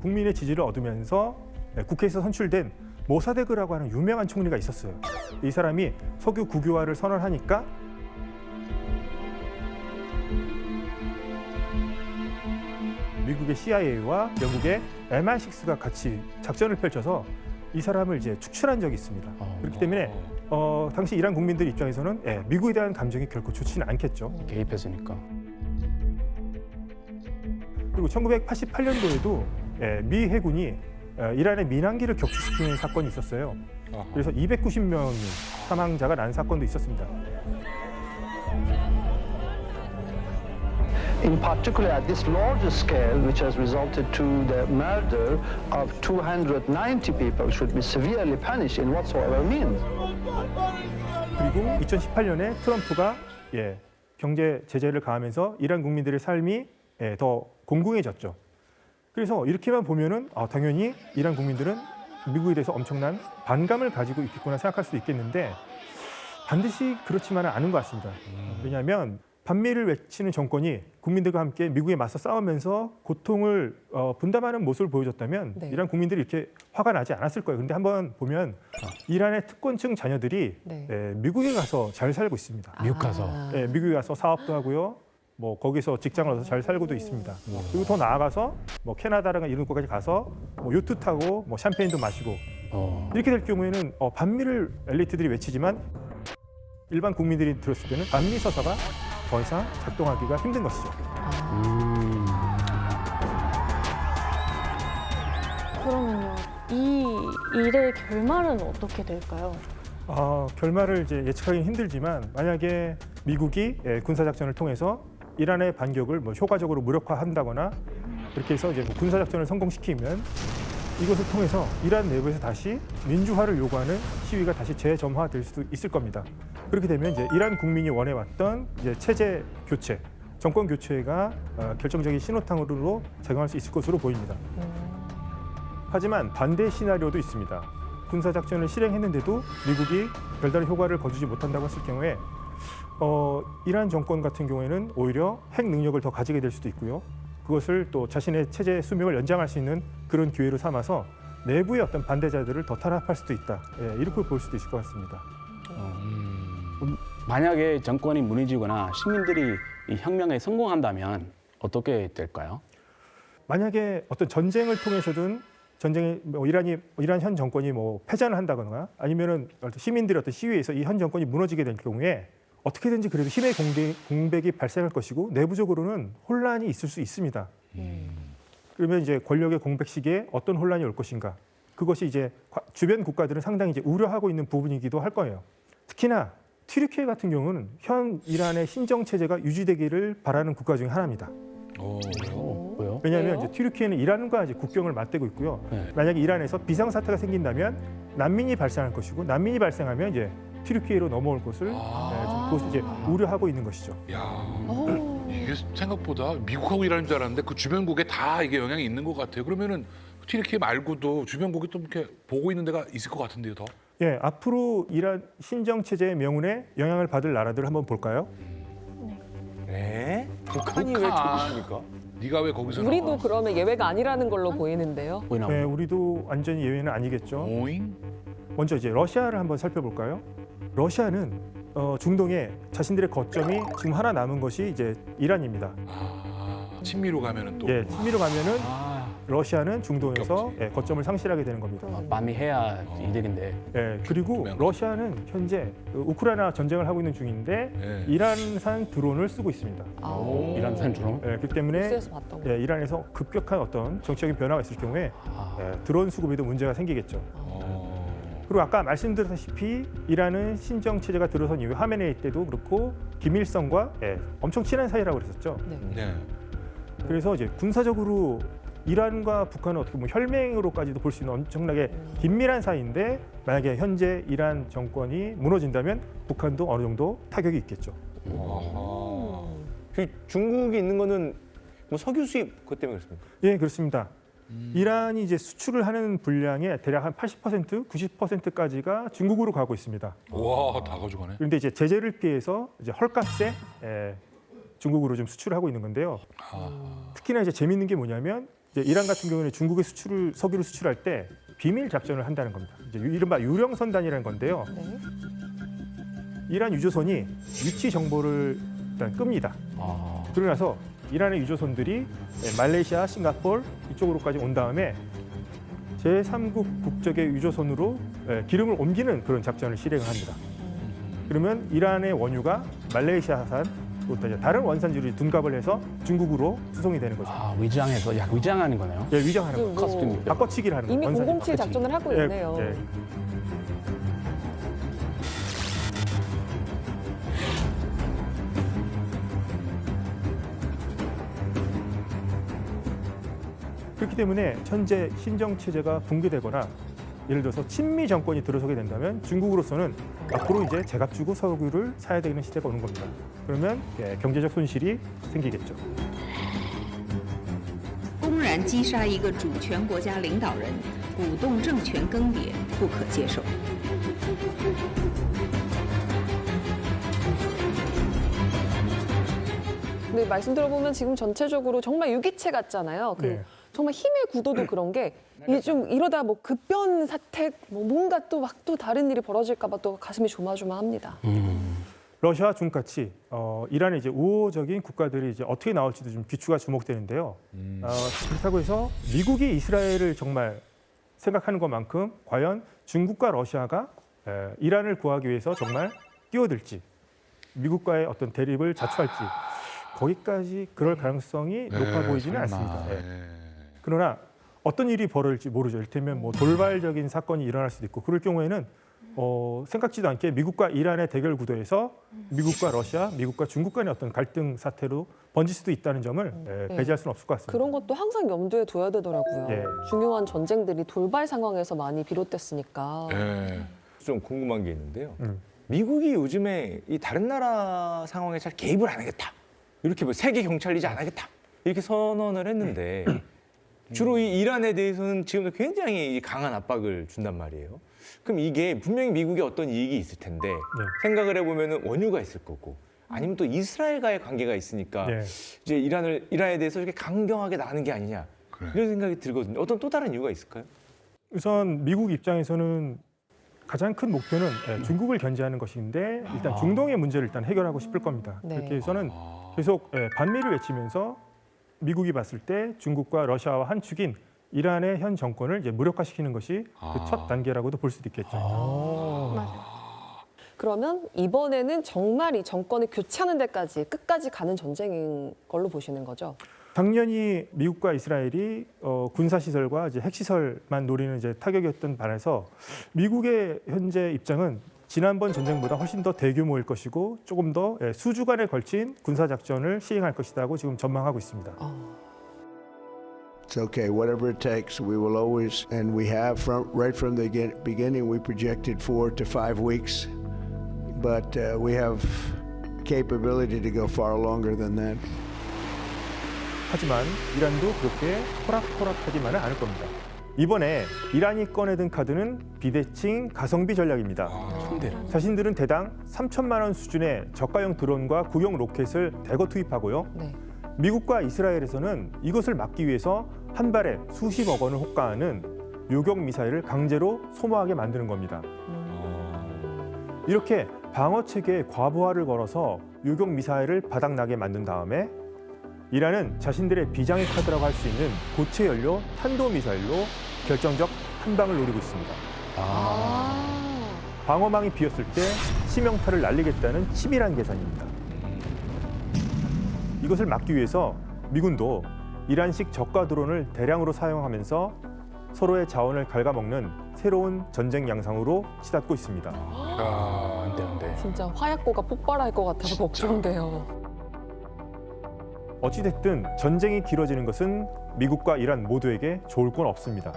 국민의 지지를 얻으면서 국회에서 선출된 모사데그라고 하는 유명한 총리가 있었어요. 이 사람이 석유 국유화를 선언하니까 미국의 CIA와 영국의 MI6가 같이 작전을 펼쳐서 이 사람을 이제 축출한 적이 있습니다. 그렇기 때문에 당시 이란 국민들 입장에서는 미국에 대한 감정이 결코 좋지는 않겠죠. 개입했으니까. 그리고 1988년도에도 미 해군이 이란의 민항기를 격추시키는 사건이 있었어요. 그래서 290명이 사망자가 난 사건도 있었습니다. In particular, at this larger scale, which has resulted to the murder of 290 people, should be severely punished in whatsoever means. 그리고 2018년에 트럼프가 경제 제재를 가하면서 이란 국민들의 삶이 더 공공해졌죠. 그래서 이렇게만 보면은 당연히 이란 국민들은 미국에 대해서 엄청난 반감을 가지고 있겠구나 생각할 수도 있겠는데 반드시 그렇지만은 않은 것 같습니다. 왜냐하면 반미를 외치는 정권이 국민들과 함께 미국에 맞서 싸우면서 고통을 분담하는 모습을 보여줬다면 네. 이란 국민들이 이렇게 화가 나지 않았을 거예요. 그런데 한번 보면 이란의 특권층 자녀들이 네. 미국에 가서 잘 살고 있습니다. 미국 가서. 미국에 가서 사업도 하고요. 뭐 거기서 직장을 얻어서 잘 살고도 있습니다. 그리고 더 나아가서 뭐 캐나다라는 이런 곳까지 가서 뭐 요트 타고 뭐 샴페인도 마시고 이렇게 될 경우에는 반미를 엘리트들이 외치지만 일반 국민들이 들었을 때는 반미 서사가 더 이상 작동하기가 힘든 것이죠. 그러면요, 이 일의 결말은 어떻게 될까요? 결말을 이제 예측하기는 힘들지만 만약에 미국이 군사 작전을 통해서 이란의 반격을 뭐 효과적으로 무력화한다거나 그렇게 해서 이제 뭐 군사 작전을 성공시키면 이것을 통해서 이란 내부에서 다시 민주화를 요구하는 시위가 다시 재점화될 수도 있을 겁니다. 그렇게 되면 이제 이란 국민이 원해왔던 이제 체제 교체, 정권 교체가 결정적인 신호탄으로 작용할 수 있을 것으로 보입니다. 하지만 반대 시나리오도 있습니다. 군사 작전을 실행했는데도 미국이 별다른 효과를 거두지 못한다고 했을 경우에 이란 정권 같은 경우에는 오히려 핵 능력을 더 가지게 될 수도 있고요. 그것을 또 자신의 체제 수명을 연장할 수 있는 그런 기회로 삼아서 내부의 어떤 반대자들을 더 탄압할 수도 있다. 이렇게 볼 수도 있을 것 같습니다. 만약에 정권이 무너지거나 시민들이 이 혁명에 성공한다면 어떻게 될까요? 만약에 어떤 전쟁을 통해서든 전쟁에 이란 현 정권이 뭐 패전을 한다거나 아니면은 시민들의 어떤 시위에서 이 현 정권이 무너지게 될 경우에 어떻게든지 그래도 힘의 공백이 발생할 것이고 내부적으로는 혼란이 있을 수 있습니다. 그러면 이제 권력의 공백 시기에 어떤 혼란이 올 것인가? 그것이 이제 주변 국가들은 상당히 이제 우려하고 있는 부분이기도 할 거예요. 특히나 튀르키예 같은 경우는 현 이란의 신정 체제가 유지되기를 바라는 국가 중에 하나입니다. 왜요? 왜냐하면 왜요? 이제 튀르키예는 이란과 이제 국경을 맞대고 있고요. 네. 만약에 이란에서 비상 사태가 생긴다면 난민이 발생할 것이고 난민이 발생하면 이제 튀르키예로 넘어올 것을 그것을 이제 우려하고 있는 것이죠. 야, 이게 생각보다 미국하고 일하는 줄 알았는데 그 주변국에 다 이게 영향이 있는 것 같아요. 그러면은 튀르키예 말고도 주변국이 또 이렇게 보고 있는 데가 있을 것 같은데요, 더? 앞으로 이란 신정 체제의 명운에 영향을 받을 나라들을 한번 볼까요? 네? 북한이 왜 북한. 저기십니까? 네가 왜 거기서 우리도 나와? 그러면 예외가 아니라는 걸로 보이는데요. 보이나? 우리도 완전히 예외는 아니겠죠. 오잉? 먼저 이제 러시아를 한번 살펴볼까요? 러시아는 중동에 자신들의 거점이 지금 하나 남은 것이 이제 이란입니다. 친미로 가면은 또. 친미로 가면은 러시아는 중동에서 없지. 거점을 상실하게 되는 겁니다. 밤이 해야 이득인데. 그리고 중동에 러시아는 현재 우크라이나 전쟁을 하고 있는 중인데 네. 이란산 드론을 쓰고 있습니다. 이란산 드론? 그렇기 때문에 뉴스에서 봤던 거. 이란에서 급격한 어떤 정치적인 변화가 있을 경우에 드론 수급에도 문제가 생기겠죠. 그리고 아까 말씀드렸다시피 이란은 신정 체제가 들어선 이후에 하메네이 때도 그렇고 김일성과 엄청 친한 사이라고 그랬었죠. 네. 그래서 이제 군사적으로 이란과 북한은 어떻게 보면 혈맹으로까지도 볼 수 있는 엄청나게 긴밀한 사이인데 만약에 현재 이란 정권이 무너진다면 북한도 어느 정도 타격이 있겠죠. 그 중국이 있는 거는 뭐 석유 수입 그것 때문에 그렇습니까? 예, 그렇습니다. 이란이 이제 수출을 하는 분량의 대략 한 80%, 90%까지가 중국으로 가고 있습니다. 와, 다 가져가네. 그런데 이제 제재를 피해서 이제 헐값에 중국으로 좀 수출을 하고 있는 건데요. 특히나 이제 재밌는 게 뭐냐면 이제 이란 같은 경우는 중국에 석유를 수출할 때 비밀 작전을 한다는 겁니다. 이제 이른바 유령선단이라는 건데요. 네. 이란 유조선이 위치 정보를 일단 끕니다. 그러고 나서 이란의 유조선들이 말레이시아, 싱가포르 이쪽으로까지 온 다음에 제3국 국적의 유조선으로 기름을 옮기는 그런 작전을 실행을 합니다. 그러면 이란의 원유가 말레이시아산 또 다른 원산지로 둔갑을 해서 중국으로 수송이 되는 거죠. 위장해서 약 위장하는 거네요. 예, 위장하는 지금 거. 뭐 바꿔치기를 하는 이미 원산지 007 바꿔치기. 작전을 하고 예, 있네요. 예. 그렇기 때문에 현재 신정 체제가 붕괴되거나 예를 들어서 친미 정권이 들어서게 된다면 중국으로서는 앞으로 이제 제값 주고 석유를 사야 되는 시대가 오는 겁니다. 그러면 경제적 손실이 생기겠죠. 公然击杀一个主权国家领导人，鼓动政权更迭，不可接受。 근데 말씀 들어보면 지금 전체적으로 정말 유기체 같잖아요. 네. 정말 힘의 구도도 그런 게 좀 이러다 뭐 급변 사태 뭐 뭔가 또 막 또 다른 일이 벌어질까 봐 또 가슴이 조마조마합니다. 러시아, 중국같이 이란의 이제 우호적인 국가들이 이제 어떻게 나올지도 좀 귀추가 주목되는데요. 그렇다고 해서 미국이 이스라엘을 정말 생각하는 것만큼 과연 중국과 러시아가 이란을 구하기 위해서 정말 뛰어들지, 미국과의 어떤 대립을 자초할지 거기까지 그럴 가능성이 높아 보이지는 설마. 않습니다. 그러나 어떤 일이 벌어질지 모르죠. 이를테면 뭐 돌발적인 사건이 일어날 수도 있고 그럴 경우에는 생각지도 않게 미국과 이란의 대결 구도에서 미국과 러시아, 미국과 중국 간의 어떤 갈등 사태로 번질 수도 있다는 점을 배제할 수는 없을 것 같습니다. 그런 것도 항상 염두에 둬야 되더라고요. 예. 중요한 전쟁들이 돌발 상황에서 많이 비롯됐으니까. 예. 좀 궁금한 게 있는데요. 음. 미국이 요즘에 이 다른 나라 상황에 잘 개입을 안 하겠다. 이렇게 뭐 세계 경찰이지 안 하겠다. 이렇게 선언을 했는데 주로 이 이란에 대해서는 지금도 굉장히 강한 압박을 준단 말이에요. 그럼 이게 분명히 미국에 어떤 이익이 있을 텐데 생각을 해보면 원유가 있을 거고 아니면 또 이스라엘과의 관계가 있으니까 네. 이제 이란에 대해서 이렇게 강경하게 나가는 게 아니냐 그래. 이런 생각이 들거든요. 어떤 또 다른 이유가 있을까요? 우선 미국 입장에서는 가장 큰 목표는 중국을 견제하는 것인데 일단 중동의 문제를 일단 해결하고 싶을 겁니다. 네. 그렇게 해서는 계속 반미를 외치면서 미국이 봤을 때 중국과 러시아와 한 축인 이란의 현 정권을 이제 무력화시키는 것이 그 첫 단계라고도 볼 수도 있겠죠. 맞아요. 그러면 이번에는 정말 이 정권을 교체하는 데까지 끝까지 가는 전쟁인 걸로 보시는 거죠? 당연히 미국과 이스라엘이 군사시설과 이제 핵시설만 노리는 이제 타격이었던 반해서 미국의 현재 입장은 지난번 전쟁보다 훨씬 더 대규모일 것이고 조금 더 수주간에 걸친 군사작전을 시행할 것이라고 지금 전망하고 있습니다. It's okay, whatever it takes, we will always, and we have right from the beginning, we projected 4 to 5 weeks, but we have capability to go far longer than that. 하지만 이란도 그렇게 호락호락하지만은 않을 겁니다. 이번에 이란이 꺼내든 카드는 비대칭 가성비 전략입니다. 자신들은 대당 3천만 원 수준의 저가형 드론과 구형 로켓을 대거 투입하고요. 네. 미국과 이스라엘에서는 이것을 막기 위해서 한 발에 수십억 원을 호가하는 요격 미사일을 강제로 소모하게 만드는 겁니다. 이렇게 방어 체계에 과부하를 걸어서 요격 미사일을 바닥나게 만든 다음에 이란은 자신들의 비장의 카드라고 할 수 있는 고체 연료 탄도 미사일로 결정적 한 방을 노리고 있습니다. 방어망이 비었을 때 치명타를 날리겠다는 치밀한 계산입니다. 이것을 막기 위해서 미군도 이란식 저가 드론을 대량으로 사용하면서 서로의 자원을 갉아먹는 새로운 전쟁 양상으로 치닫고 있습니다. 안 되는데. 진짜 화약고가 폭발할 것 같아서 걱정돼요. 어찌됐든 전쟁이 길어지는 것은 미국과 이란 모두에게 좋을 건 없습니다.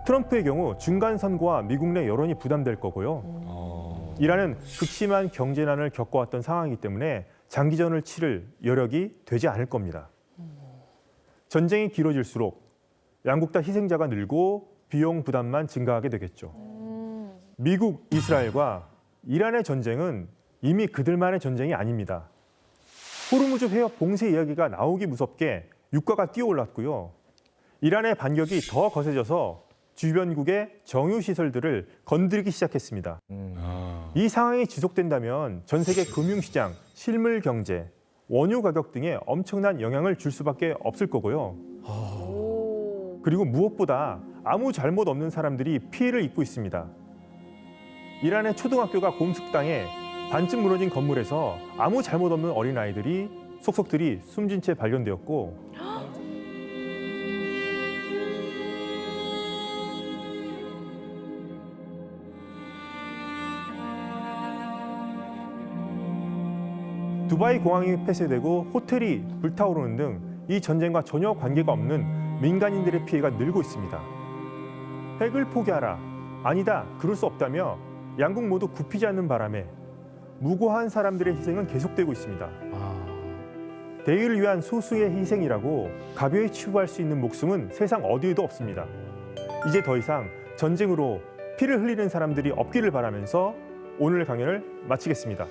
트럼프의 경우 중간 선거와 미국 내 여론이 부담될 거고요. 이란은 극심한 경제난을 겪어왔던 상황이기 때문에 장기전을 치를 여력이 되지 않을 겁니다. 전쟁이 길어질수록 양국 다 희생자가 늘고 비용 부담만 증가하게 되겠죠. 미국, 이스라엘과 이란의 전쟁은 이미 그들만의 전쟁이 아닙니다. 호르무즈 해협 봉쇄 이야기가 나오기 무섭게 유가가 뛰어올랐고요. 이란의 반격이 더 거세져서 주변국의 정유 시설들을 건드리기 시작했습니다. 이 상황이 지속된다면 전 세계 금융시장, 실물 경제, 원유 가격 등에 엄청난 영향을 줄 수밖에 없을 거고요. 그리고 무엇보다 아무 잘못 없는 사람들이 피해를 입고 있습니다. 이란의 초등학교가 곰숙당해 반쯤 무너진 건물에서 아무 잘못 없는 어린아이들이 속속들이 숨진 채 발견되었고 두바이 공항이 폐쇄되고 호텔이 불타오르는 등 이 전쟁과 전혀 관계가 없는 민간인들의 피해가 늘고 있습니다. 핵을 포기하라, 아니다, 그럴 수 없다며 양국 모두 굽히지 않는 바람에 무고한 사람들의 희생은 계속되고 있습니다. 대의를 위한 소수의 희생이라고 가벼이 치부할 수 있는 목숨은 세상 어디에도 없습니다. 이제 더 이상 전쟁으로 피를 흘리는 사람들이 없기를 바라면서 오늘 강연을 마치겠습니다.